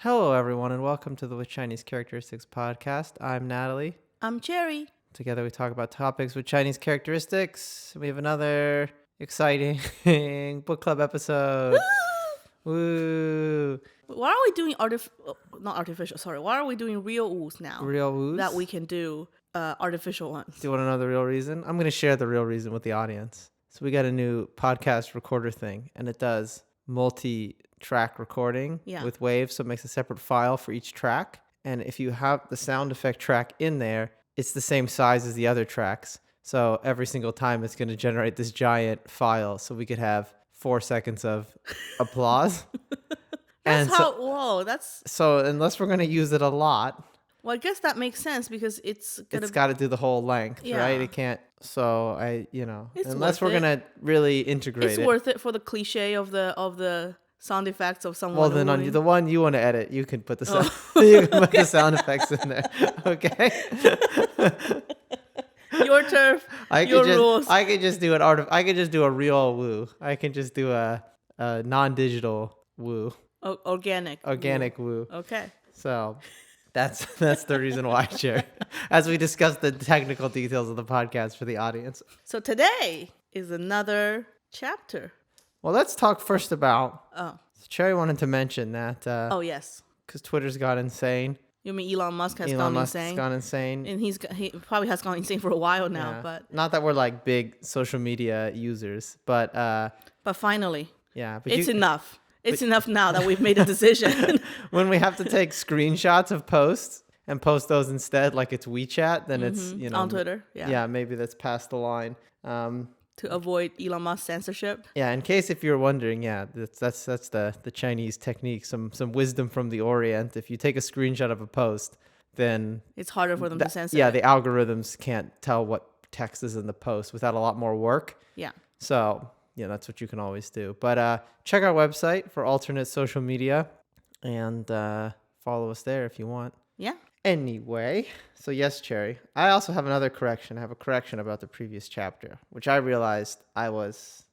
Hello, everyone, and welcome to the With Chinese Characteristics podcast. I'm Natalie. I'm Cherry. Together, we talk about topics with Chinese characteristics. We have another exciting book club episode. Woo! Why are we doing not artificial? Sorry. Why are we doing real woos now? Real woos? That we can do artificial ones. Do you want to know the real reason? I'm going to share the real reason with the audience. So we got a new podcast recorder thing, and it does multi-track recording with waves, so it makes a separate file for each track. And if you have the sound effect track in there, it's the same size as the other tracks. So every single time it's going to generate this giant file, so we could have 4 seconds of applause. So unless we're going to use it a lot. Well, I guess that makes sense because it's got to do the whole length, right? It can't. So unless we're going to really integrate it. It's worth it for the cliche of the sound effects of someone. Well, then on the one you want to edit, you can put the sound, you can put the sound effects in there. Okay. Your turf. Rules. I could just do I could just do a real woo. I can just do a non-digital woo. Organic woo. Okay. So that's the reason why, Jerry. As we discuss the technical details of the podcast for the audience. So today is another chapter. Well, let's talk first about. So Cherry wanted to mention that. Yes. Because Twitter's got insane. You mean Elon Musk has gone insane? And he probably has gone insane for a while now. But not that we're like big social media users, but finally, but it's enough. It's enough now that we've made a decision. When we have to take screenshots of posts and post those instead, like it's WeChat, then it's on Twitter. Yeah, maybe that's past the line. To avoid Elon Musk censorship. Yeah, in case if you're wondering, that's the Chinese technique, some wisdom from the Orient. If you take a screenshot of a post, then it's harder for them to censor. Yeah, the algorithms can't tell what text is in the post without a lot more work. Yeah. So, that's what you can always do. But check our website for alternate social media and follow us there if you want. Yeah. Anyway, so yes, Cherry. I also have another correction. I have a correction about the previous chapter, which I realized I was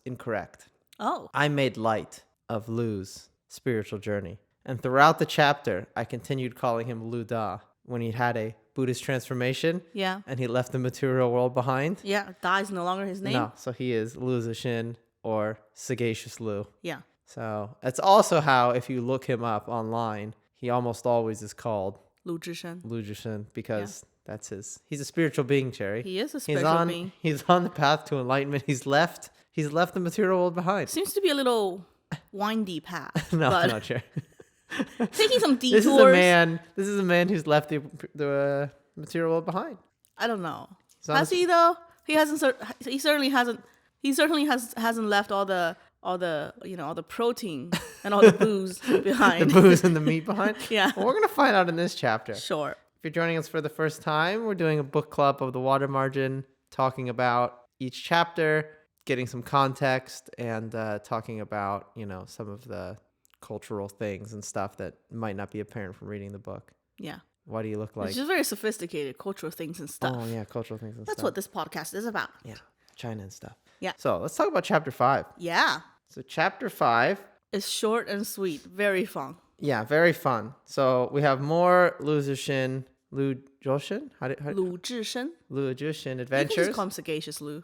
incorrect. Oh. I made light of Lu's spiritual journey. And throughout the chapter, I continued calling him Lu Da when he had a Buddhist transformation. Yeah. And he left the material world behind. Yeah, Da is no longer his name. No, so he is Lu Zixin or Sagacious Lu. Yeah. So that's also how, if you look him up online, he almost always is called Lu Zixin, because that's he's a spiritual being, Cherry. He is a spiritual being. He's on the path to enlightenment. He's left the material world behind. Seems to be a little windy path. No, Cherry. Taking some detours. This is a man who's left the material world behind. I don't know. Has he though? He hasn't. He certainly hasn't. He certainly hasn't left all the protein and all the booze behind. The booze and the meat behind? Yeah. Well, we're going to find out in this chapter. Sure. If you're joining us for the first time, we're doing a book club of the Water Margin, talking about each chapter, getting some context, and talking about, some of the cultural things and stuff that might not be apparent from reading the book. Yeah. Why do you look like... It's just very sophisticated cultural things and stuff. Oh, yeah, cultural things and That's stuff. what this podcast is about. Yeah, China and stuff. Yeah. So let's talk about chapter 5. Yeah. So chapter 5 is short and sweet. Very fun. Yeah, very fun. So we have more Lu Zixin adventures. You can just call him Sagacious Lu.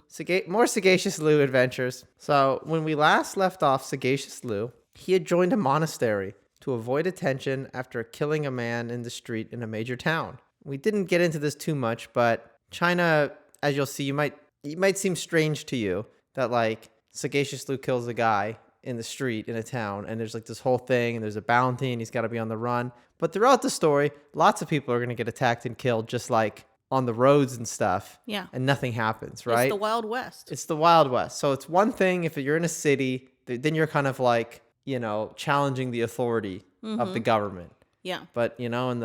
More Sagacious Lu adventures. So when we last left off Sagacious Lu, he had joined a monastery to avoid attention after killing a man in the street in a major town. We didn't get into this too much, but China, as you'll see, it might seem strange to you that like Sagacious Lu kills a guy in the street in a town, and there's like this whole thing, and there's a bounty, and he's got to be on the run. But throughout the story, lots of people are going to get attacked and killed, just like on the roads and stuff. Yeah. And nothing happens, right? It's the Wild West. It's the Wild West. So it's one thing if you're in a city, then you're kind of like, challenging the authority of the government. Yeah. But on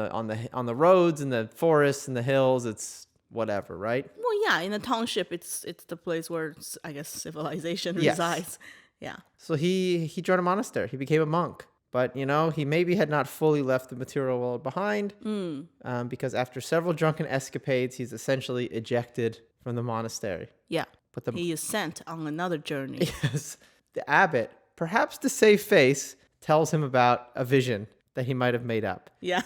the roads and the forests and the hills, it's whatever, right? Well, yeah, in a township, it's the place where I guess civilization resides. Yeah. So he joined a monastery. He became a monk. But, he maybe had not fully left the material world behind because after several drunken escapades, he's essentially ejected from the monastery. Yeah. But he is sent on another journey. Yes. The abbot, perhaps to save face, tells him about a vision that he might have made up. Yeah.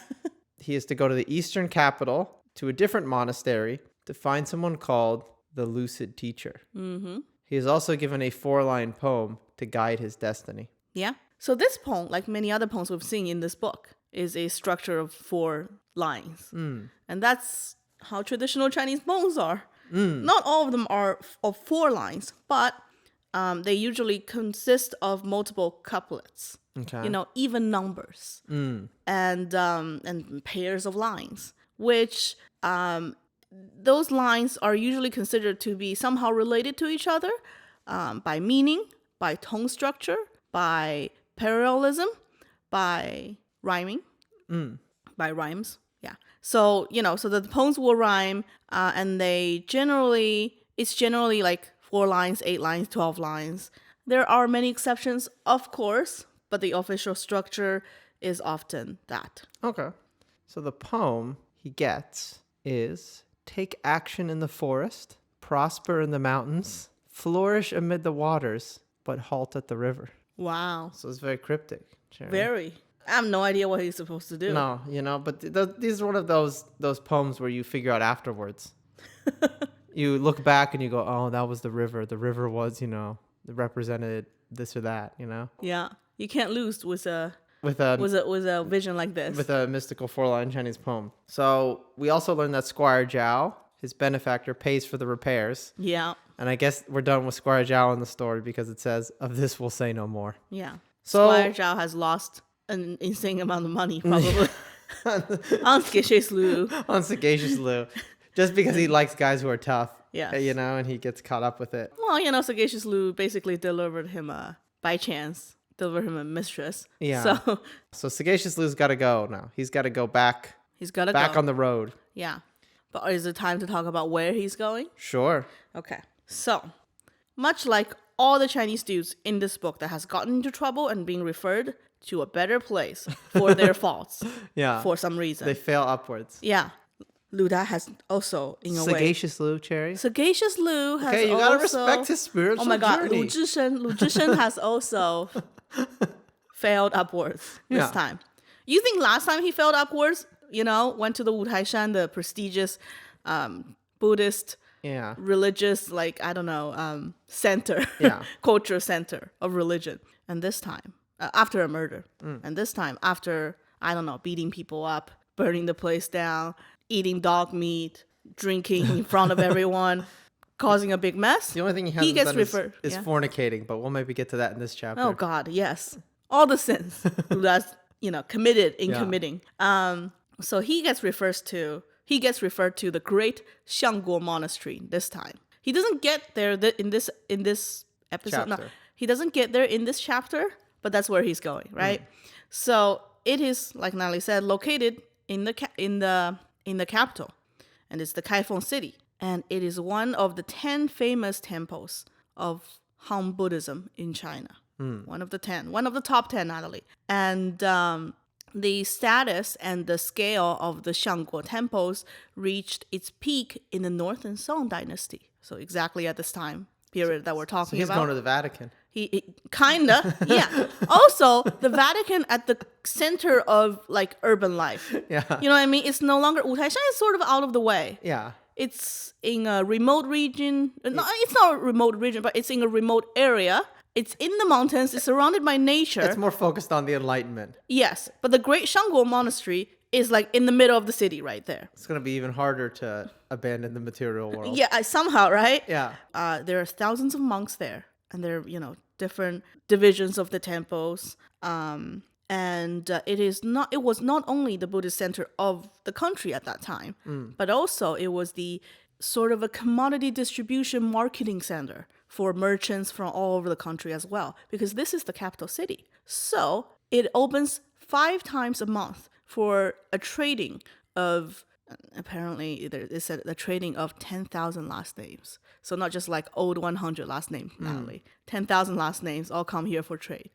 He is to go to the eastern capital, to a different monastery, to find someone called the Lucid Teacher. Mm-hmm. He is also given a 4-line poem to guide his destiny. Yeah. So this poem, like many other poems we've seen in this book, is a structure of 4 lines. And that's how traditional Chinese poems are. Not all of them are of 4 lines, but they usually consist of multiple couplets. Okay. You know, even numbers and pairs of lines, which those lines are usually considered to be somehow related to each other by meaning, by tone structure, by parallelism, by rhyming, by rhymes. Yeah. So, you know, so the poems will rhyme and it's generally like 4 lines, 8 lines, 12 lines. There are many exceptions, of course, but the official structure is often that. Okay. So the poem he gets is: take action in the forest, prosper in the mountains, flourish amid the waters, but halt at the river. Wow. So it's very cryptic. Cherry. Very. I have no idea what he's supposed to do. No, you know, but these are one of those poems where you figure out afterwards. You look back and you go, oh, that was the river. The river was, you know, represented this or that, you know? Yeah. You can't lose with a With a vision like this. with a mystical 4-line Chinese poem. So we also learned that Squire Zhao, his benefactor, pays for the repairs. Yeah. And I guess we're done with Squire Zhao in the story because it says, of this we'll say no more. Yeah. So Squire Zhao has lost an insane amount of money, probably. On Sagacious Lu. On Sagacious Lu. Just because he likes guys who are tough. Yes. You know, and he gets caught up with it. Well, you know, Sagacious Lu basically delivered him by chance. Delivered him a mistress. Yeah. So Sagacious Lu's got to go now. He's got to go back. He's got to back go. on the road. Yeah. But is it time to talk about where he's going? Sure. Okay. So, much like all the Chinese dudes in this book that has gotten into trouble and being referred to a better place for their faults. Yeah. For some reason. They fail upwards. Yeah. Lu Da has also, in a way. Sagacious Lu, Cherry. Sagacious Lu has Okay, you also... gotta respect his spiritual Oh my god, journey. Lu Zhishen has also failed upwards this time. You think last time he failed upwards, you know, went to the Wutaishan, the prestigious Buddhist religious, like, I don't know, center, culture center of religion. And this time, after a murder. And this time, after, I don't know, beating people up, burning the place down, eating dog meat, drinking in front of everyone, causing a big mess. The only thing he gets done referred is fornicating, but we'll maybe get to that in this chapter. Oh God, yes. All the sins that's, you know, committed in committing. So he gets referred to the great Xiangguo monastery this time. He doesn't get there in this episode. No, he doesn't get there in this chapter, but that's where he's going, right? So it is, like Natalie said, located in the capital, and it's the Kaifeng city, and it is one of the 10 famous temples of Han Buddhism in China. One of the top 10, Natalie. And the status and the scale of the Xiangguo temples reached its peak in the Northern Song dynasty. So exactly at this time period that we're talking he's about. Going to the Vatican. He kinda, yeah. Also, the Vatican at the center of like urban life. Yeah. You know what I mean? It's no longer, Wutaishan is sort of out of the way. Yeah. It's in a remote region. No, it's not a remote region, but it's in a remote area. It's in the mountains. It's surrounded by nature. It's more focused on the Enlightenment. Yes, but the Great Xiangguo Monastery is like in the middle of the city right there. It's going to be even harder to abandon the material world. Yeah, somehow, right? Yeah. There are thousands of monks there, and there are, you know, different divisions of the temples. And it was not only the Buddhist center of the country at that time, but also it was the sort of a commodity distribution marketing center for merchants from all over the country as well, because this is the capital city. So it opens 5 times a month for a trading of, apparently it said the trading of 10,000 last names. So not just like old 100 last names, Natalie. 10,000 last names all come here for trade.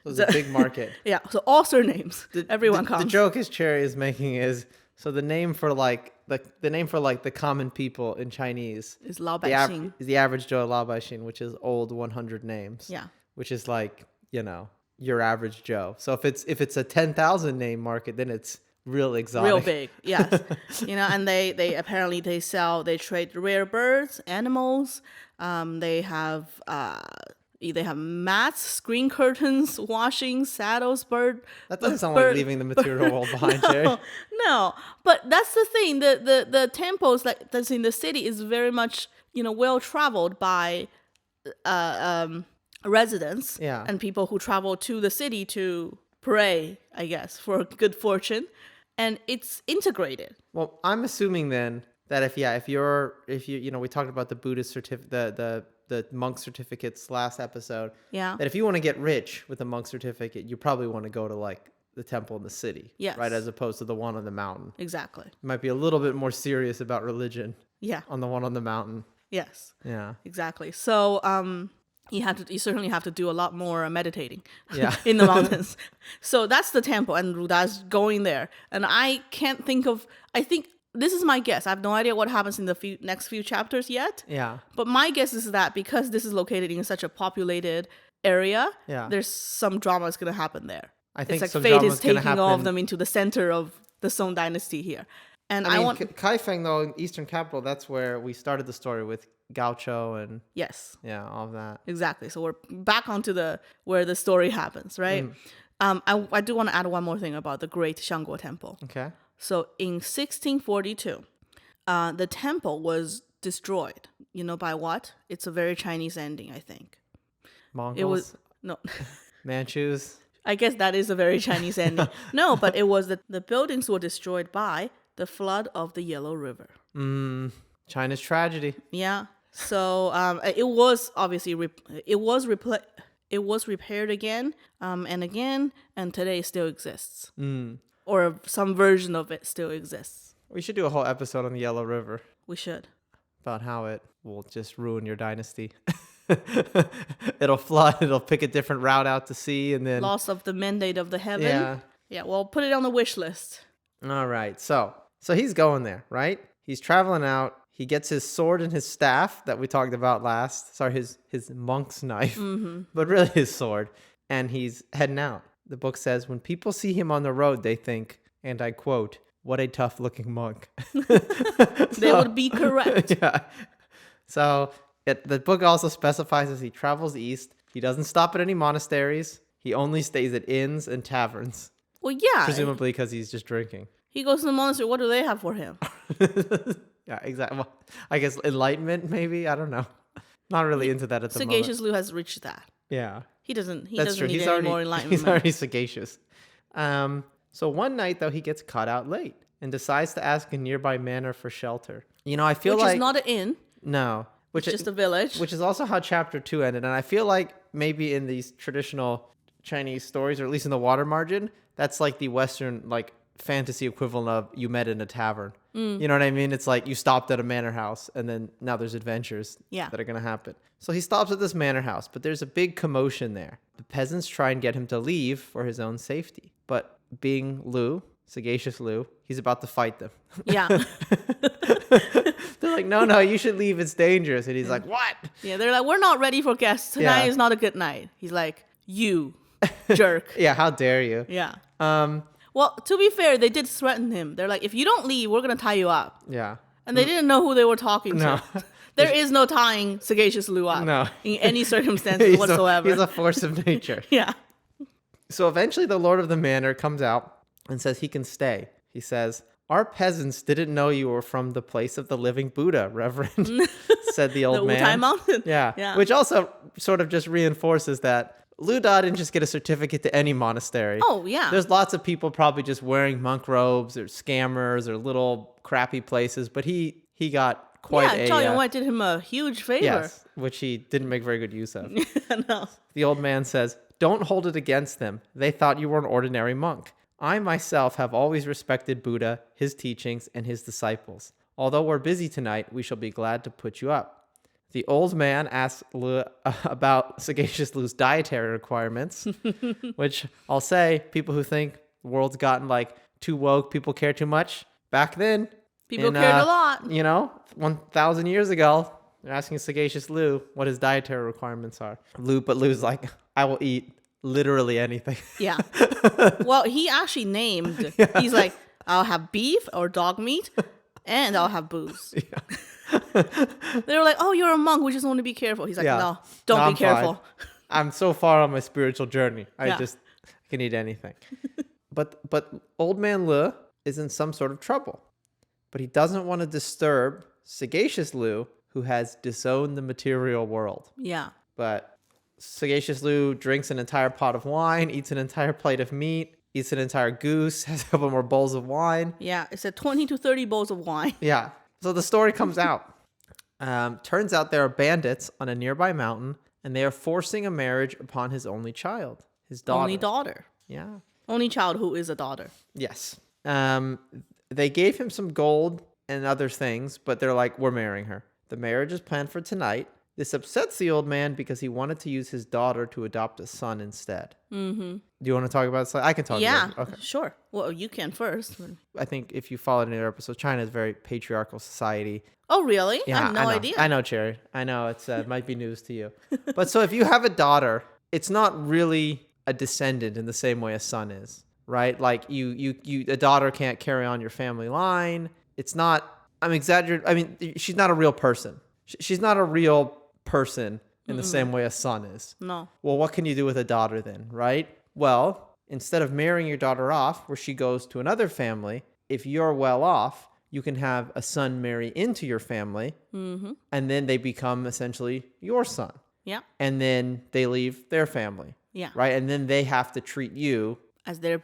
So it's a big market. Yeah, so all surnames, everyone comes. The joke his Cherry is making is, so the name for like the common people in Chinese is Lao Baixing. Is the average Joe Lao Baixing, which is old 100 names. Yeah. Which is like, you know, your average Joe. So if it's a 10,000 name market, then it's real exotic. Real big, yes. And they apparently they trade rare birds, animals. They have mats, screen curtains, washing, saddles, That doesn't sound like leaving the material world behind, Jerry. No, but that's the thing. The temples that's in the city is very much well traveled by residents and people who travel to the city to pray, I guess, for good fortune, and it's integrated. Well, I'm assuming then that if you we talked about the Buddhist the monk certificates last episode. Yeah. That if you want to get rich with a monk certificate, you probably want to go to like the temple in the city. Yes. Right, as opposed to the one on the mountain. Exactly. You might be a little bit more serious about religion. Yeah. On the one on the mountain. Yes. Yeah. Exactly. So you certainly have to do a lot more meditating in the mountains. So that's the temple, and Ruda's going there. And I think this is my guess. I have no idea what happens in the next few chapters yet. Yeah. But my guess is that because this is located in such a populated area, there's some drama is going to happen there. I think it's some like fate is taking taking all of them into the center of the Song dynasty here. And I want Kaifeng, though, in Eastern Capital, that's where we started the story with Gaucho and all of that. Exactly. So we're back onto where the story happens, right? I do want to add one more thing about the Great Shangguo Temple. Okay. So in 1642, the temple was destroyed. You know by what? It's a very Chinese ending, I think. Mongols? It was no. Manchus? I guess that is a very Chinese ending. No, but it was the buildings were destroyed by the flood of the Yellow River. China's tragedy. Yeah. So it was obviously it was repaired again and again, and today it still exists. Or some version of it still exists. We should do a whole episode on the Yellow River. We should. About how it will just ruin your dynasty. It'll flood. It'll pick a different route out to sea, and then loss of the mandate of the heaven. Yeah. Well, put it on the wish list. All right. So he's going there, right? He's traveling out. He gets his sword and his staff that we talked about last. Sorry, his monk's knife, but really his sword. And he's heading out. The book says, when people see him on the road, they think, and I quote, "What a tough-looking monk." They would be correct. Yeah. So the book also specifies as he travels east, he doesn't stop at any monasteries. He only stays at inns and taverns. Well, yeah. Presumably because he's just drinking. He goes to the monastery. What do they have for him? Yeah, exactly. Well, I guess enlightenment, maybe. I don't know. Not really into that at the moment. Sagacious Lu has reached that. Yeah. He doesn't need He's any more enlightenment. He's already sagacious. So one night, though, he gets caught out late and decides to ask a nearby manor for shelter. I feel which is not an inn. No. It's just a village. Which is also how chapter 2 ended. And I feel like maybe in these traditional Chinese stories, or at least in the water margin, that's like the Western, like, fantasy equivalent of you met in a tavern. You know what I mean? It's like you stopped at a manor house and then now there's adventures that are going to happen. So he stops at this manor house, but there's a big commotion there. The peasants try and get him to leave for his own safety. But being Lu, Sagacious Lu, he's about to fight them. Yeah. They're like, no, you should leave. It's dangerous. And he's like, what? Yeah, they're like, we're not ready for guests. Tonight is not a good night. He's like, you jerk. Yeah, how dare you? Yeah. Well, to be fair, they did threaten him. They're like, if you don't leave, we're going to tie you up. Yeah. And they didn't know who they were talking to. There is no tying Sagacious Lu up in any circumstances whatsoever. He's a force of nature. Yeah. So eventually the Lord of the Manor comes out and says he can stay. He says, "Our peasants didn't know you were from the place of the living Buddha, Reverend," said the old man. Wutai Mountain. Yeah. Which also sort of just reinforces that Lu Da didn't just get a certificate to any monastery. Oh, yeah. There's lots of people probably just wearing monk robes or scammers or little crappy places, but he got quite a... Yeah, Zhao Yongwei did him a huge favor. Yes, which he didn't make very good use of. No. The old man says, "Don't hold it against them. They thought you were an ordinary monk. I myself have always respected Buddha, his teachings, and his disciples. Although we're busy tonight, we shall be glad to put you up." The old man asks Lu about Sagacious Lu's dietary requirements, which I'll say, people who think the world's gotten like too woke, people care too much. Back then, people cared a lot. 1,000 years ago, they're asking Sagacious Lu what his dietary requirements are. Lu's like, "I will eat literally anything. Yeah. Well, he actually named. He's like, I'll have beef or dog meat, and I'll have booze. They were like, oh, you're a monk. We just want to be careful. He's like, Yeah. no, don't No, be I'm careful. fine. I'm so far on my spiritual journey. I Yeah. just can eat anything. But old man Le is in some sort of trouble. But he doesn't want to disturb Sagacious Lu, who has disowned the material world. Yeah. But Sagacious Lu drinks an entire pot of wine, eats an entire plate of meat, eats an entire goose, has a couple more bowls of wine. Yeah. It said 20 to 30 bowls of wine. Yeah. So the story comes out. Turns out there are bandits on a nearby mountain, and they are forcing a marriage upon his only child, his daughter. Only daughter. Yeah. Only child who is a daughter. Yes. They gave him some gold and other things, but they're like, we're marrying her. The marriage is planned for tonight. This upsets the old man because he wanted to use his daughter to adopt a son instead. Mm-hmm. Do you want to talk about this? I can talk about it. Okay. Sure. Well, you can first. I think if you followed any other episodes, China is a very patriarchal society. Oh, really? Yeah, I have no know. idea. I know, Cherry. I know it might be news to you. But so if you have a daughter, it's not really a descendant in the same way a son is, right? Like a daughter can't carry on your family line. It's not, I'm exaggerating. I mean, she's not a real person. She's not a real person in the same way a son is. No. Well, what can you do with a daughter then, right? Well, instead of marrying your daughter off where she goes to another family, if you're well off, you can have a son marry into your family, and then they become essentially your son. Yeah. And then they leave their family. Yeah. Right? And then they have to treat you As their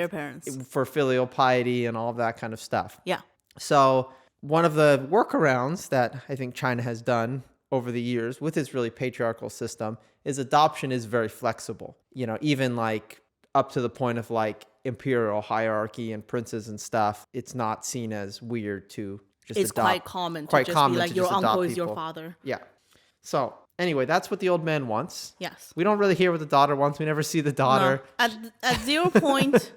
parents. for filial piety and all of that kind of stuff. Yeah. So one of the workarounds that I think China has done over the years with its really patriarchal system is adoption is very flexible. You know, even like up to the point of like imperial hierarchy and princes and stuff, it's not seen as weird to just It's adopt. quite common to just be like your uncle is your father. Yeah. So anyway, that's what the old man wants. Yes. We don't really hear what the daughter wants. We never see the daughter. No. At 0 point,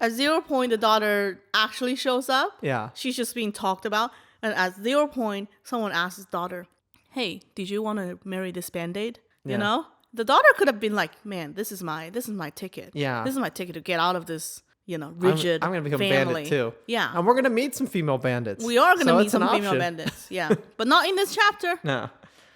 at 0 point, the daughter actually shows up. Yeah. She's just being talked about. And at 0 point, someone asks his daughter, hey, did you want to marry this Band-Aid? Yeah. You know? The daughter could have been like, man, this is my ticket. Yeah. This is my ticket to get out of this, rigid I'm going to become family. bandit too. Yeah. And we're going to meet some female bandits. We are going to So meet it's an some female option. bandits. Yeah. But not in this chapter. No.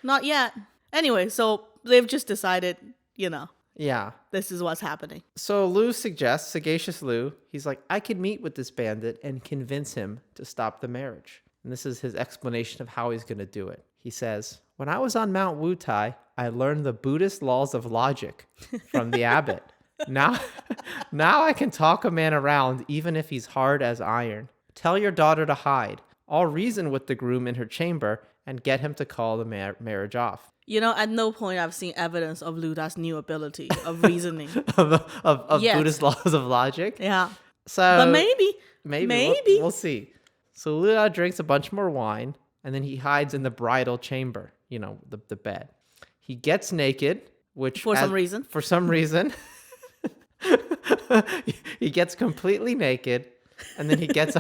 Not yet. Anyway, so they've just decided, Yeah. this is what's happening. So Lu suggests, Sagacious Lu, he's like, I could meet with this bandit and convince him to stop the marriage. And this is his explanation of how he's going to do it. He says, when I was on Mount Wutai, I learned the Buddhist laws of logic from the abbot. Now I can talk a man around even if he's hard as iron. Tell your daughter to hide. I'll reason with the groom in her chamber and get him to call the marriage off. At no point I've seen evidence of Luda's new ability of reasoning. of Yes. Buddhist laws of logic. Yeah. So But maybe. We'll see. So Luda drinks a bunch more wine, and then he hides in the bridal chamber, the bed. He gets naked, which For some reason. For some reason, he gets completely naked, and then he gets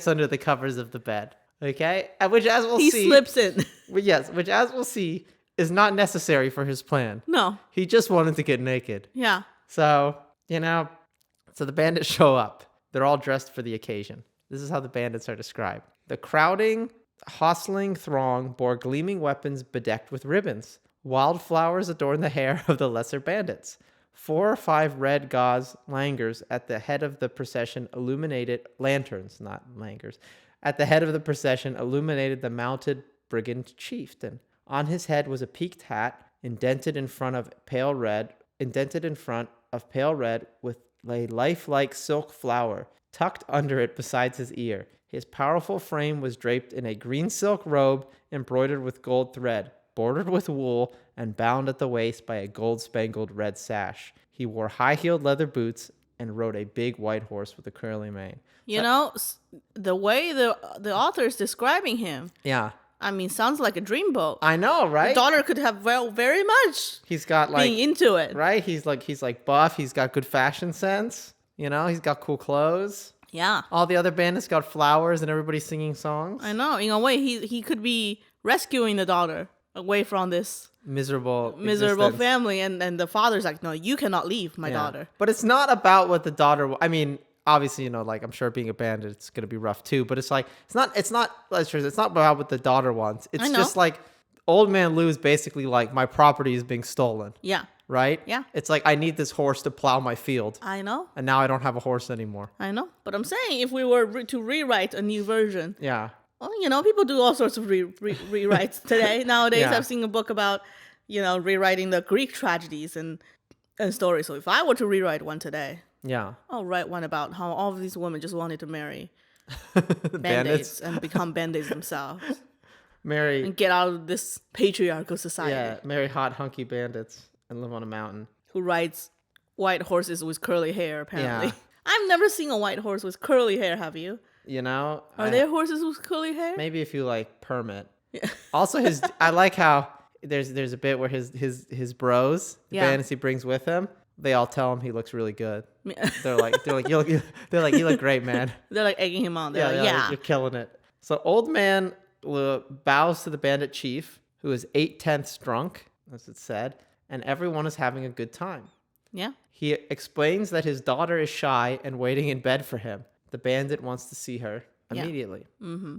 under the covers of the bed. Okay, which as we'll see, He slips in. Yes, which as we'll see is not necessary for his plan. No. He just wanted to get naked. Yeah. So so the bandits show up. They're all dressed for the occasion. This is how the bandits are described. The crowding, hostling throng bore gleaming weapons bedecked with ribbons. Wildflowers adorned the hair of the lesser bandits. 4 or 5 red gauze langurs at the head of the procession illuminated lanterns, not langurs. At the head of the procession illuminated the mounted brigand chieftain. On his head was a peaked hat, indented in front of pale red with a lifelike silk flower tucked under it beside his ear. His powerful frame was draped in a green silk robe embroidered with gold thread, bordered with wool, and bound at the waist by a gold-spangled red sash. He wore high-heeled leather boots and rode a big white horse with a curly mane. The way the author is describing him, Yeah. sounds like a dreamboat. I know, right? The daughter could have very much He's got being into it. right? He's like buff. He's got good fashion sense. He's got cool clothes. Yeah. All the other bandits got flowers and everybody's singing songs. I know. In a way, he could be rescuing the daughter away from this miserable miserable existence. family, and the father's like, no, you cannot leave my daughter. But it's not about what the daughter. I mean, obviously, like I'm sure being a bandit, it's gonna be rough too. But it's like it's not. It's not about what the daughter wants. It's just like old man Lou is basically like my property is being stolen. Yeah. Right? Yeah. It's like I need this horse to plow my field. I know. And now I don't have a horse anymore. I know. But I'm saying if we were to rewrite a new version. Yeah. Well, people do all sorts of rewrites today. Nowadays, I've seen a book about, rewriting the Greek tragedies and stories. So if I were to rewrite one today, I'll write one about how all of these women just wanted to marry bandits and become bandits themselves. And get out of this patriarchal society. Yeah, marry hot, hunky bandits and live on a mountain. Who rides white horses with curly hair, apparently. Yeah. I've never seen a white horse with curly hair, have you? Are there horses with curly hair? Maybe if you like permit. Yeah. Also, I like how there's a bit where his bros, the bandits he brings with him, they all tell him he looks really good. They're like you look great, man. They're like egging him on. They're like, you're killing it. So old man bows to the bandit chief, who is 8/10 drunk, as it said, and everyone is having a good time. Yeah. He explains that his daughter is shy and waiting in bed for him. The bandit wants to see her immediately. Yeah. Mm-hmm.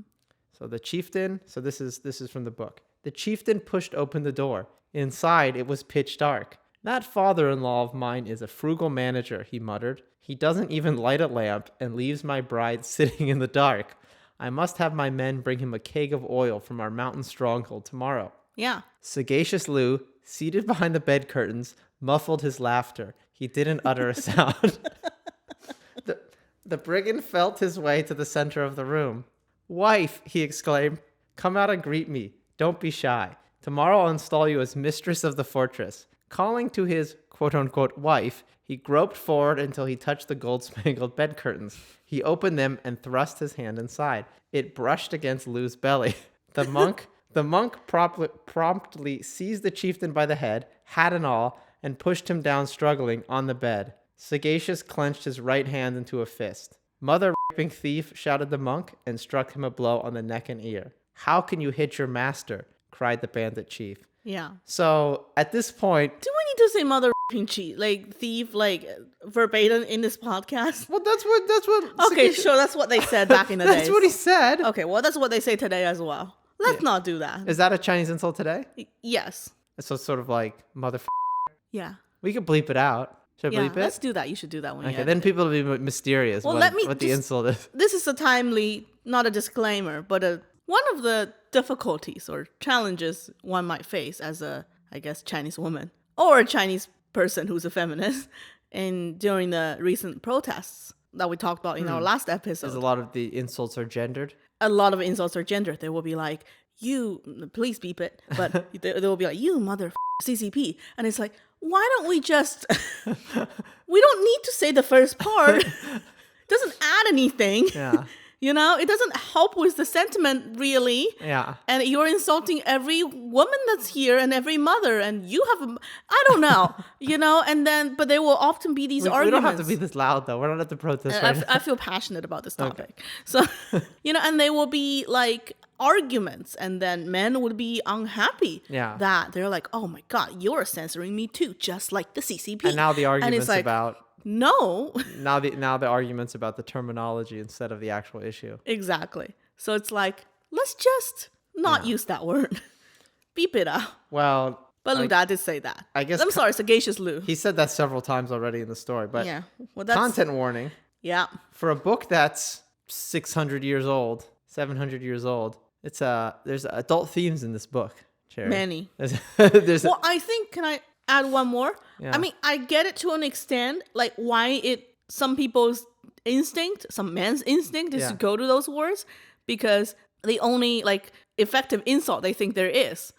So the chieftain, this is from the book. The chieftain pushed open the door. Inside, it was pitch dark. That father-in-law of mine is a frugal manager, he muttered. He doesn't even light a lamp and leaves my bride sitting in the dark. I must have my men bring him a keg of oil from our mountain stronghold tomorrow. Yeah. Sagacious Lu, seated behind the bed curtains, muffled his laughter. He didn't utter a sound. The brigand felt his way to the center of the room. Wife, he exclaimed, come out and greet me. Don't be shy. Tomorrow I'll install you as mistress of the fortress. Calling to his quote-unquote wife, he groped forward until he touched the gold-spangled bed curtains. He opened them and thrust his hand inside. It brushed against Lu's belly. The monk promptly seized the chieftain by the head, hat and all, and pushed him down struggling on the bed. Sagacious clenched his right hand into a fist. Mother-raping thief, shouted the monk, and struck him a blow on the neck and ear. How can you hit your master? Cried the bandit chief. Yeah. So at this point, do we need to say mother-raping cheat, like thief, like verbatim in this podcast? Well, that's what. Okay, sure, that's what they said back in the day. That's what he said. Okay, well, that's what they say today as well. Let's not do that. Is that a Chinese insult today? Yes. So it's sort of like mother. Yeah. We could bleep it out. Should I bleep it? Let's do that. You should do that when you then people will be mysterious what the insult is. This is a timely, not a disclaimer, but one of the difficulties or challenges one might face as a, I guess, Chinese woman or a Chinese person who's a feminist during the recent protests that we talked about in our last episode. Is a lot of the insults are gendered? A lot of insults are gendered. They will be like, you, please beep it, but they will be like, you mother CCP. And it's like, why don't we just, we don't need to say the first part. It doesn't add anything. Yeah. It doesn't help with the sentiment, really. Yeah. And you're insulting every woman that's here and every mother. And you have, I don't know, but there will often be these arguments. We don't have to be this loud, though. We don't have to protest right now. I feel passionate about this topic. Okay. So, and they will be like arguments. And then men would be unhappy that they're like, oh my God, you're censoring me too, just like the CCP. And now the argument's about... No. Now the argument's about the terminology instead of the actual issue. Exactly. So it's like, let's just not use that word. Beep it out. Well, but Lu did say that. I guess I'm sorry, Sagacious Lu. He said that several times already in the story. But that's content warning. Yeah. For a book that's 600 years old, 700 years old, there's adult themes in this book. Cherry. Many. I think, can I add one more? Yeah. I mean, I get it to an extent, like why some people's instinct, some men's instinct is to go to those words, because the only like effective insult they think there is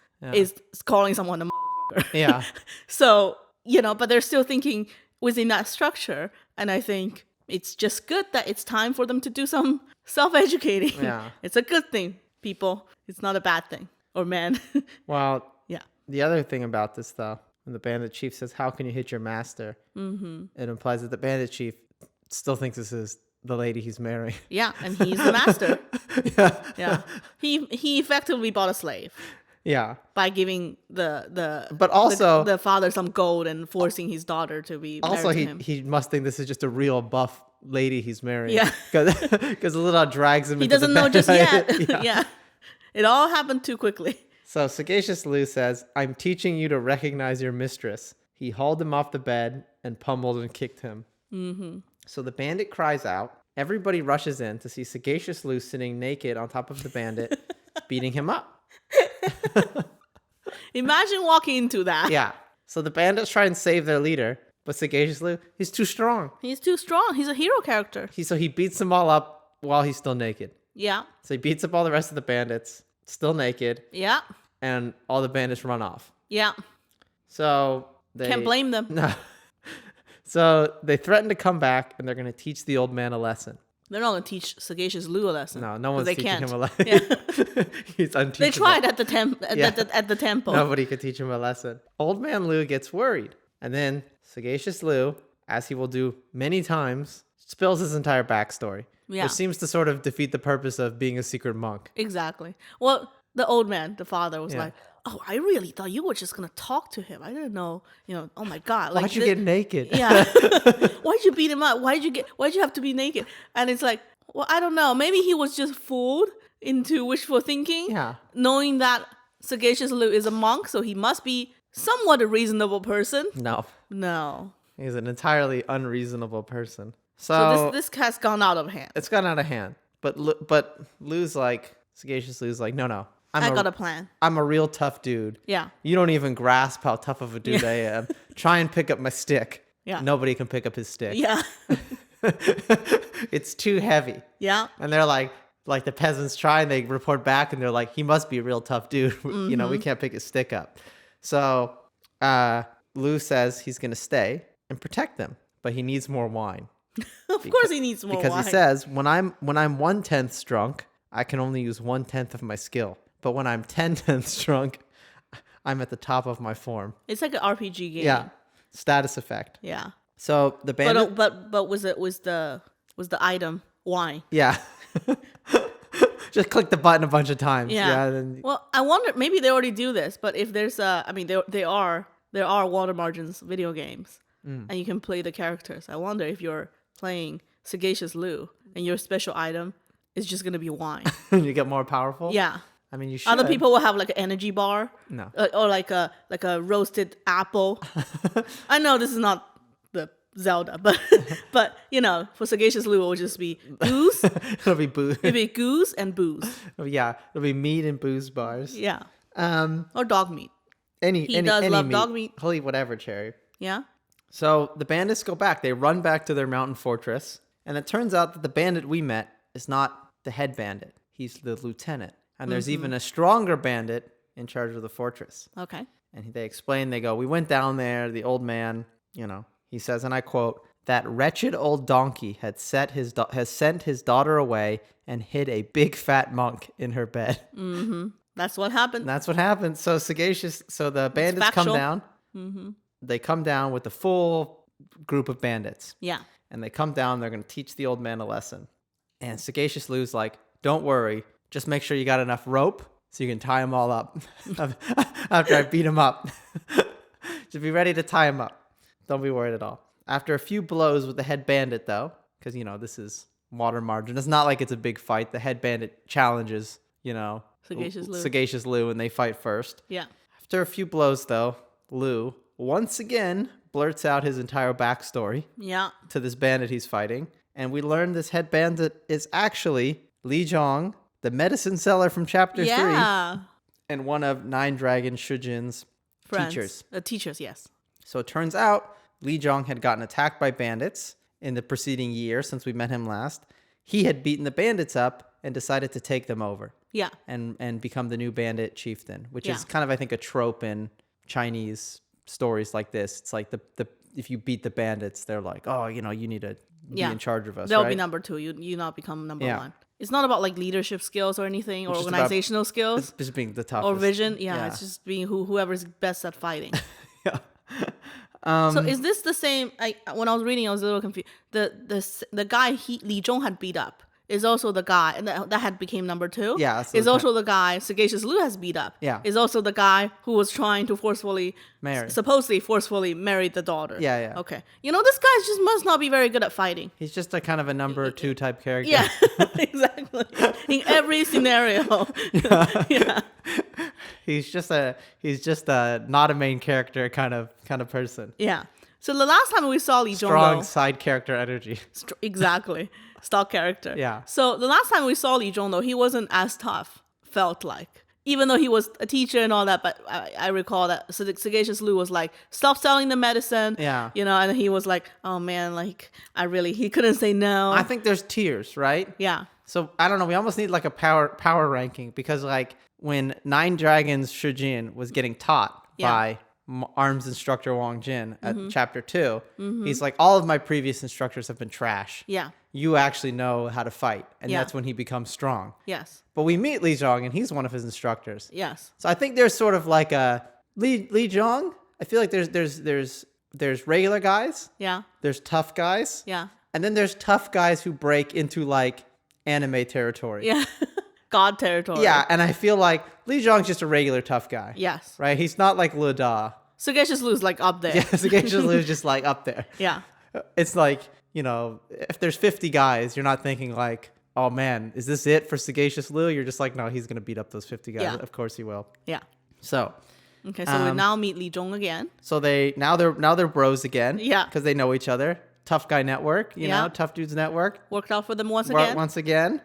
calling someone a motherfucker. Yeah. So, but they're still thinking within that structure. And I think it's just good that it's time for them to do some self-educating. Yeah. It's a good thing, people. It's not a bad thing. Or man. Well, yeah. The other thing about this, though, when the bandit chief says, how can you hit your master? Mm-hmm. It implies that the bandit chief still thinks this is the lady he's marrying. Yeah, and he's the master. Yeah. He effectively bought a slave. Yeah. by giving the But also- the father some gold and forcing his daughter to be married Also, to him. he must think this is just a real buff lady he's marrying. Yeah. Because Little drags him He into the doesn't know bed. just yet. Yeah. It all happened too quickly. So Sagacious Lu says, I'm teaching you to recognize your mistress. He hauled him off the bed and pummeled and kicked him. Mm-hmm. So the bandit cries out. Everybody rushes in to see Sagacious Lu sitting naked on top of the bandit, beating him up. Imagine walking into that. Yeah. So the bandits try and save their leader, but Sagacious Lu, he's too strong. He's too strong. He's a hero character. So he beats them all up while he's still naked. Yeah. So he beats up all the rest of the bandits, still naked, Yeah. and all the bandits run off. Yeah. So they Can't blame them. No. So they threaten to come back, and they're going to teach the old man a lesson. They're not going to teach Sagacious Lu a lesson. No one's they teaching can't. him a lesson. Yeah. He's unteachable. They tried at the Yeah. at the temple. Nobody could teach him a lesson. Old man Lu gets worried, and then Sagacious Lu, as he will do many times, spills his entire backstory, Yeah. which seems to sort of defeat the purpose of being a secret monk. Exactly. Well, the old man, the father, was Yeah. like, "Oh, I really thought you were just gonna talk to him. I didn't know. Oh my God. Like, Why'd you get naked? Yeah. Why'd you beat him up? Why'd you have to be naked?" And it's like, well, I don't know. Maybe he was just fooled into wishful thinking. Yeah. Knowing that Sagacious Lu is a monk, so he must be somewhat a reasonable person. No. He's an entirely unreasonable person. So this has gone out of hand. It's gone out of hand. But Sagacious Lu's like, no. I got a plan. I'm a real tough dude. Yeah. You don't even grasp how tough of a dude I am. Try and pick up my stick. Yeah. Nobody can pick up his stick. Yeah. It's too heavy. Yeah. And they're like the peasants try and they report back and they're like, he must be a real tough dude. We can't pick his stick up. So Lu says he's going to stay and protect them, but he needs more wine. Of course he needs more Because wine. he says, when I'm 1/10 drunk, I can only use 1/10 of my skill. But when I'm 10/10 drunk, I'm at the top of my form. It's like an RPG game. Yeah. Status effect. Yeah. So the bandit. But was the item wine? Yeah. Just click the button a bunch of times. Yeah. Then, Well, I wonder, maybe they already do this, but if there's there are water margins video games, and you can play the characters. I wonder if you're playing Sagacious Lu and your special item is just gonna be wine. you get more powerful. Yeah. I mean, you should. Other people will have like an energy bar. No. Or like a roasted apple. I know this is not the Zelda, but for Sagacious Lu it will just be goose. It'll be booze. It'll be goose and booze. Yeah, it'll be meat and booze bars. Yeah. Um, Or dog meat. He does love dog meat. He'll eat whatever, Cherry. Yeah. So the bandits go back. They run back to their mountain fortress, and it turns out that the bandit we met is not the head bandit. He's the lieutenant. And there's even a stronger bandit in charge of the fortress. Okay. And they explain, they go, we went down there, the old man, he says, and I quote, that wretched old donkey has sent his daughter away and hid a big fat monk in her bed. Mm-hmm. That's what happened. And that's what happened. So the bandits come down. Mm-hmm. They come down with the full group of bandits. Yeah. And they come down, they're going to teach the old man a lesson. And Sagacious Lu's like, don't worry, just make sure you got enough rope so you can tie them all up after I beat them up. Just be ready to tie them up. Don't be worried at all. After a few blows with the head bandit, though, because, this is water margin. It's not like it's a big fight. The head bandit challenges, Sagacious Lu, and they fight first. Yeah. After a few blows, though, Lu once again blurts out his entire backstory to this bandit he's fighting. And we learn this head bandit is actually Li Zhong, the medicine seller from chapter 3. And one of Nine Dragon Shujin's teachers. Teachers, yes. So it turns out Li Zhong had gotten attacked by bandits in the preceding year since we met him last. He had beaten the bandits up and decided to take them over. Yeah. And become the new bandit chieftain, which is kind of, I think, a trope in Chinese stories like this. It's like the if you beat the bandits, they're like, oh, you need to be in charge of us. They'll right? be number 2. You not become number 1. It's not about like leadership skills or anything, or organizational skills. It's just being the toughest. Or vision. Yeah, it's just being whoever's best at fighting. Yeah. So is this the same? When I was reading, I was a little confused. The guy Li Zhong had beat up. is also the guy, and that had became number 2. Yeah, so is also the guy Sagacious Lu has beat up. Yeah. Is also the guy who was trying to supposedly forcefully marry the daughter. Yeah. Okay. This guy just must not be very good at fighting. He's just a kind of a number 2 type character. Yeah, exactly. In every scenario. Yeah. He's just a not a main character kind of person. Yeah. So the last time we saw Li Zhong, Strong side character energy. Exactly. Stock character. Yeah. So the last time we saw Li Zhong, though, he wasn't as tough, felt like. Even though he was a teacher and all that, but I recall that Sagacious Lu was like, stop selling the medicine. Yeah. And he was like, oh man, like, he couldn't say no. I think there's tiers, right? Yeah. So I don't know. We almost need like a power ranking, because like when Nine Dragons Shujin was getting taught by arms instructor Wang Jin at chapter 2, he's like, all of my previous instructors have been trash. Yeah. You actually know how to fight. And Yeah. that's when he becomes strong. Yes. But we meet Li Zhong, and he's one of his instructors. Yes. So I think there's sort of like a Li Zhong. I feel like there's regular guys. Yeah. There's tough guys. Yeah. And then there's tough guys who break into like anime territory. Yeah. God territory. Yeah, and I feel like Li Zhong's just a regular tough guy. Yes. Right? He's not like Le Da. Sagacious Lu's like up there. Yeah, Sagacious Lu's just like up there. Yeah. It's like, if there's 50 guys, you're not thinking like, oh man, is this it for Sagacious Lu? You're just like, no, he's going to beat up those 50 guys. Yeah. Of course he will. Yeah. So, Okay, so we now meet Li Zhong again. so they're bros again. Yeah. Because they know each other. Tough guy network, tough dudes network. Worked out for them once again. Once again.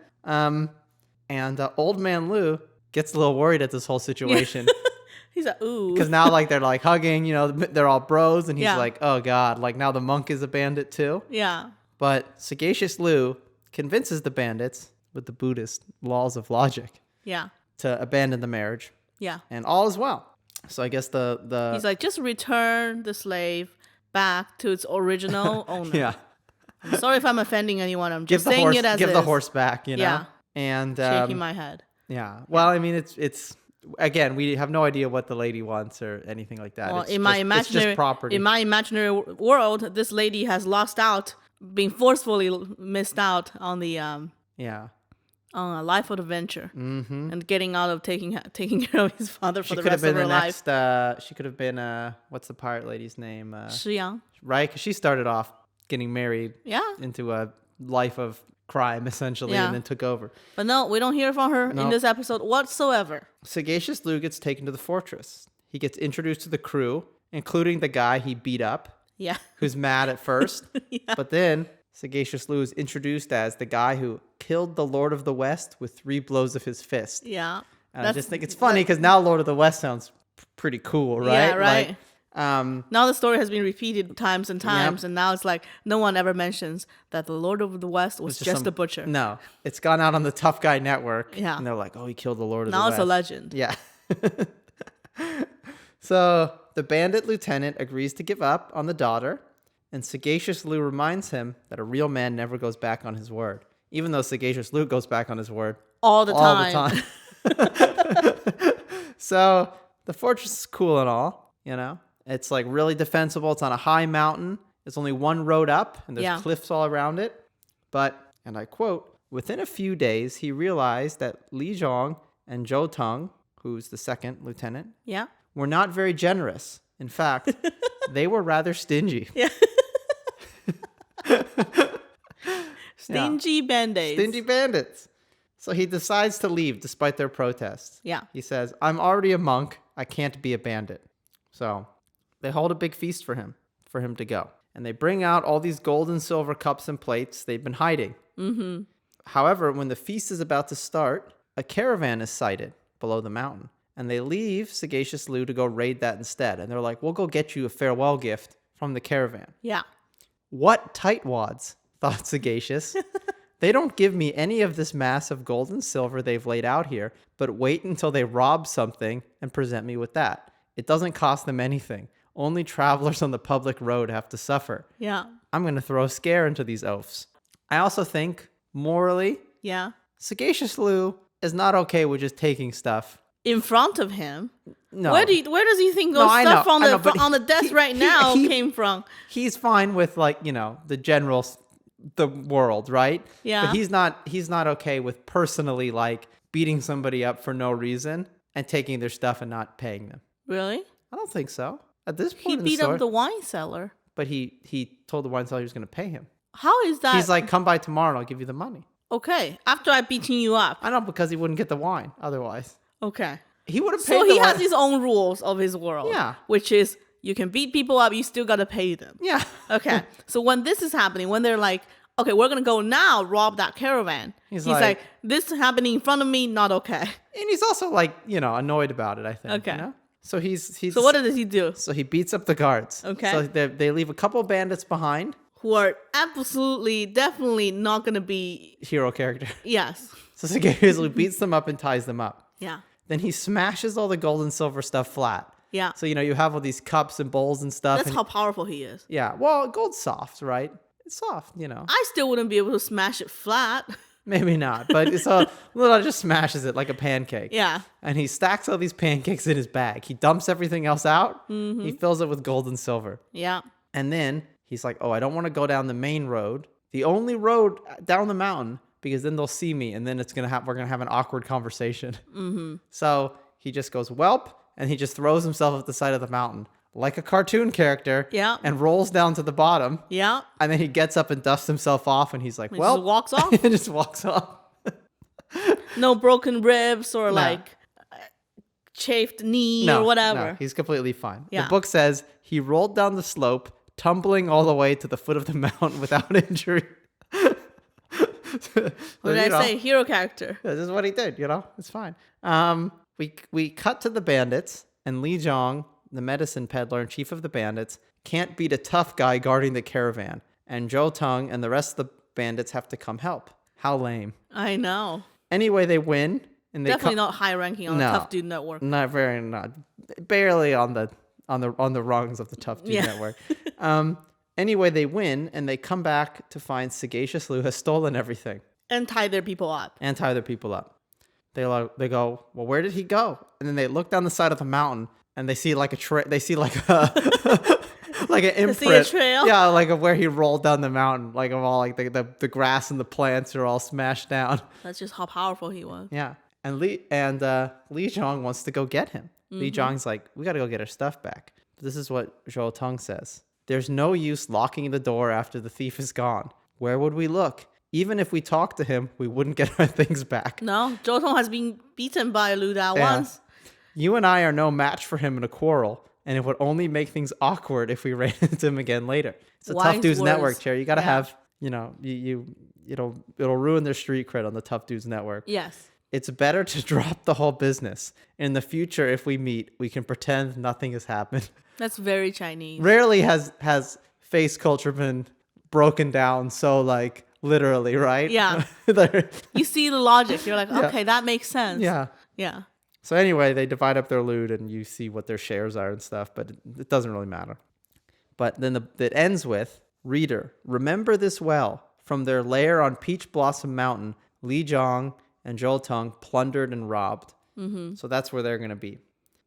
And old man Lu gets a little worried at this whole situation. He's like, ooh. Because now, like, they're like hugging, they're all bros, and he's Yeah. like, oh god, like now the monk is a bandit too. Yeah. But Sagacious Lu convinces the bandits with the Buddhist laws of logic Yeah. to abandon the marriage, Yeah. and all is well. So I guess the He's like, just return the slave back to its original owner. yeah, I'm sorry if I'm offending anyone. I'm give just the saying horse it as give is. the horse back, Yeah. and Shaking my head. yeah. Well, I mean, it's again, we have no idea what the lady wants or anything like that. Well, It's in my just- it's just property. in my imaginary world, this lady has lost out, being forcefully missed out on the yeah. on a life of adventure and getting out of taking care of his father for She the could have rest of been her the life. next. She could have been what's the pirate lady's name? Shi Yang. Right? Because she started off getting married Yeah. into a life of crime, essentially, Yeah. and then took over. But no, we don't hear from her No. in this episode whatsoever. Sagacious Lu gets taken to the fortress. He gets introduced to the crew, including the guy he beat up, Yeah. who's mad at first. Yeah. But then Sagacious Lu is introduced as the guy who killed the Lord of the West with 3 blows of his fist. Yeah. And I just think it's funny because now Lord of the West sounds pretty cool, right? Yeah, right. Like, Now the story has been repeated times and times, Yep. and now it's like no one ever mentions that the Lord of the West was just some- a butcher. No, it's gone out on the Tough Guy Network. Yeah. And they're like, oh, he killed the Lord of Now the it's West. a legend. Yeah. So the bandit lieutenant agrees to give up on the daughter, and Sagacious Lu reminds him that a real man never goes back on his word, even though Sagacious Lu goes back on his word All the all time. the time. So the fortress is cool and all, It's like really defensible. It's on a high mountain. There's only one road up, and there's Yeah. cliffs all around it. But, and I quote, within a few days, he realized that Li Zhong and Zhou Teng, who's the second lieutenant, Yeah. were not very generous. In fact, they were rather stingy. Yeah. Stingy band-aids. Stingy bandits. So he decides to leave despite their protests. Yeah. He says, I'm already a monk. I can't be a bandit. So they hold a big feast for him to go. And they bring out all these gold and silver cups and plates they've been hiding. Mm-hmm. However, when the feast is about to start, a caravan is sighted below the mountain. And they leave Sagacious Lu to go raid that instead. And they're like, we'll go get you a farewell gift from the caravan. Yeah. What tightwads, thought Sagacious. They don't give me any of this mass of gold and silver they've laid out here, but wait until they rob something and present me with that. It doesn't cost them anything. Only travelers on the public road have to suffer. Yeah. I'm going to throw a scare into these oafs. I also think, morally, Yeah. Sagacious Lu is not okay with just taking stuff. In front of him. No. Where does he think No, those I stuff know, on I the know, but on the desk right now he- came from? He's fine with, like, the general the world, right? Yeah. But he's not okay with personally like beating somebody up for no reason and taking their stuff and not paying them. Really? I don't think so. At this point He in the beat story, up the wine cellar. but he told the wine seller he was going to pay him. How is that? He's like, come by tomorrow and I'll give you the money. Okay, after I beating you up. I know, because he wouldn't get the wine otherwise. Okay. He would have paid So the he wine. has his own rules of his world. Yeah. Which is you can beat people up, you still got to pay them. Yeah. Okay. So when this is happening, when they're like, okay, we're going to go now rob that caravan. He's like, this is happening in front of me, not okay. And he's also like, annoyed about it, I think. Okay. You know? So he's So what does he do? So he beats up the guards. Okay. So they leave a couple bandits behind. Who are absolutely, definitely not going to be... Hero character. Yes. So Sagacious Lu beats them up and ties them up. Yeah. Then he smashes all the gold and silver stuff flat. Yeah. So, you have all these cups and bowls and stuff. That's how powerful he is. Yeah. Well, gold's soft, right? It's soft, I still wouldn't be able to smash it flat. Maybe not. But so Lula just smashes it like a pancake. Yeah. And he stacks all these pancakes in his bag. He dumps everything else out. Mm-hmm. He fills it with gold and silver. Yeah. And then he's like, oh, I don't want to go down the main road, the only road down the mountain, because then they'll see me and then we're going to have an awkward conversation. Mm-hmm. So he just goes, welp, and he just throws himself at the side of the mountain like a cartoon character. Yeah. And rolls down to the bottom. Yeah. And then he gets up and dusts himself off and he's like, He well. just walks off. And just walks off. No broken ribs or like chafed knee or whatever. No, he's completely fine. Yeah. The book says he rolled down the slope, tumbling all the way to the foot of the mountain without injury. What did I say? Hero character. This is what he did, It's fine. We cut to the bandits, and Li Zhong, the medicine peddler and chief of the bandits, can't beat a tough guy guarding the caravan, and Zhou Teng and the rest of the bandits have to come help. How lame. I know. Anyway, they win, and they Definitely not high ranking on the Tough Dude Network. Not barely on the rungs of the Tough Dude Network. Anyway, they win, and they come back to find Sagacious Lu has stolen everything. And tie their people up. They go, well, where did he go? And then they look down the side of the mountain, and they see like a like an imprint. See a trail? Yeah, like of where he rolled down the mountain, like of all like the grass and the plants are all smashed down. That's just how powerful he was. Yeah, and Li Zhong wants to go get him. Mm-hmm. Li Zhong's like, we got to go get our stuff back. But this is what Zhou Teng says. There's no use locking the door after the thief is gone. Where would we look? Even if we talked to him, we wouldn't get our things back. No, Zhou Teng has been beaten by Lu Da once. You and I are no match for him in a quarrel, and it would only make things awkward if we ran into him again later. It's a Tough Dudes Network, Cherry. You got to have, it'll ruin their street cred on the Tough Dudes Network. Yes. It's better to drop the whole business. In the future, if we meet, we can pretend nothing has happened. That's very Chinese. Rarely has face culture been broken down so like literally, right? Yeah. You see the logic. You're like, okay, that makes sense. Yeah. Yeah. So anyway, they divide up their loot and you see what their shares are and stuff, but it doesn't really matter. But then it ends with, reader, remember this well. From their lair on Peach Blossom Mountain, Li Zhong and Zhou Teng plundered and robbed. Mm-hmm. So that's where they're going to be.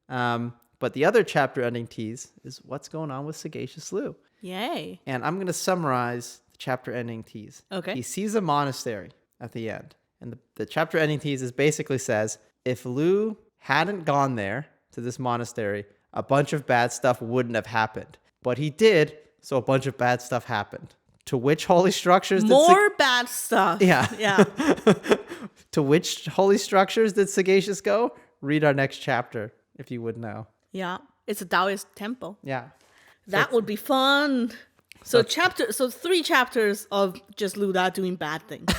But the other chapter ending tease is what's going on with Sagacious Lu. Yay. And I'm going to summarize the chapter ending tease. Okay. He sees a monastery at the end. And the chapter ending tease basically says, if Lu hadn't gone there to this monastery, a bunch of bad stuff wouldn't have happened. But he did, so a bunch of bad stuff happened. To which holy structures More bad stuff. Yeah. Yeah. To which holy structures did Sagacious go? Read our next chapter, if you would know. Yeah. It's a Taoist temple. Yeah. That would be fun. So 3 chapters of just Lu Da doing bad things.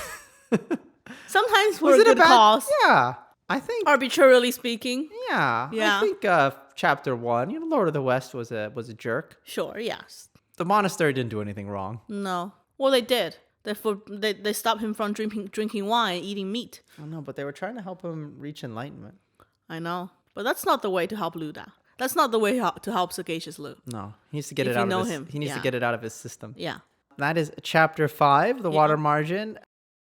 Sometimes for a good cause. Yeah. I think arbitrarily speaking. Yeah. I think chapter 1, Lord of the West was a jerk. Sure, yes. The monastery didn't do anything wrong. No. Well, they did. They stopped him from drinking wine and eating meat. I know, but they were trying to help him reach enlightenment. I know. But that's not the way to help Lu Da. That's not the way to help Sagacious Lu. No. He needs to get it out of his He needs to get it out of his system. Yeah. That is chapter 5, The Water Margin.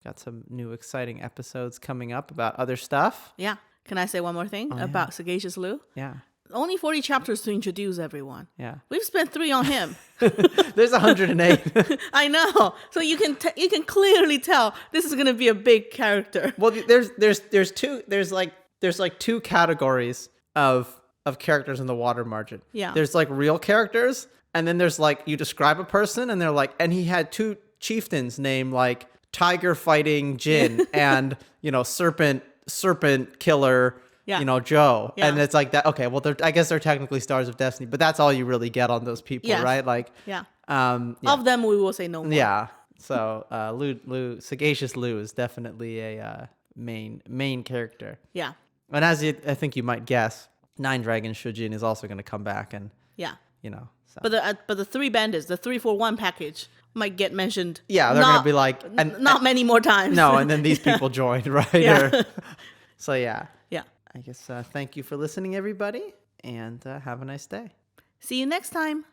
Got some new exciting episodes coming up about other stuff. Yeah. Can I say one more thing about Sagacious Lu? Yeah. Only 40 chapters to introduce everyone. Yeah. We've spent 3 on him. There's 108. I know. So you can clearly tell this is going to be a big character. Well, there's like 2 categories of characters in the water margin. Yeah. There's like real characters, and then there's like you describe a person and they're like, and he had 2 chieftains named like Tiger Fighting Jin and, Serpent Killer, Joe. Yeah. And it's like that. Okay, well, I guess they're technically stars of destiny, but that's all you really get on those people, Yes. right? Like, Yeah. yeah. Of them, we will say no more. Yeah. So Sagacious Lu is definitely a main character. Yeah. And as I think you might guess, Nine Dragon Shujin is also going to come back, and Yeah. So. But the 3 bandits, the 3-for-1 package might get mentioned. Yeah, they're going to be like, not many more times. No, and then these people joined, right? Yeah. So yeah. Yeah. I guess thank you for listening, everybody, and have a nice day. See you next time.